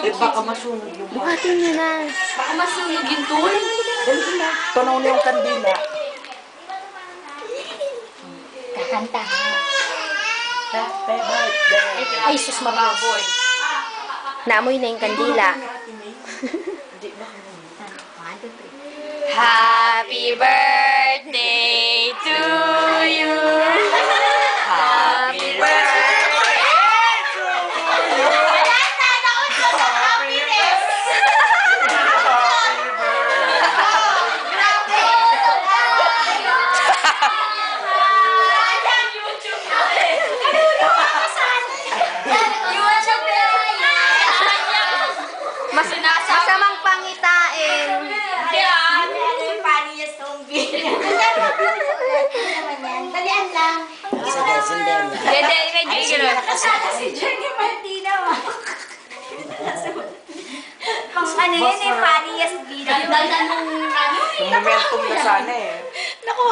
Eh, baka masunog yung Buhatin niyo na. Baka masunog yung tool. Dali na. Tunaw na yung kandila. Kakanta. Happy birthday. Ay, sus mababoy. Naamoy na yung kandila. Happy birthday to you. Happy birthday to you. Masamang pangitain. Dalian lang. Sige, sindihan niya. Si Jenny Martina. Pang ano yun eh, funniest video. Momentum na sana eh. Naku,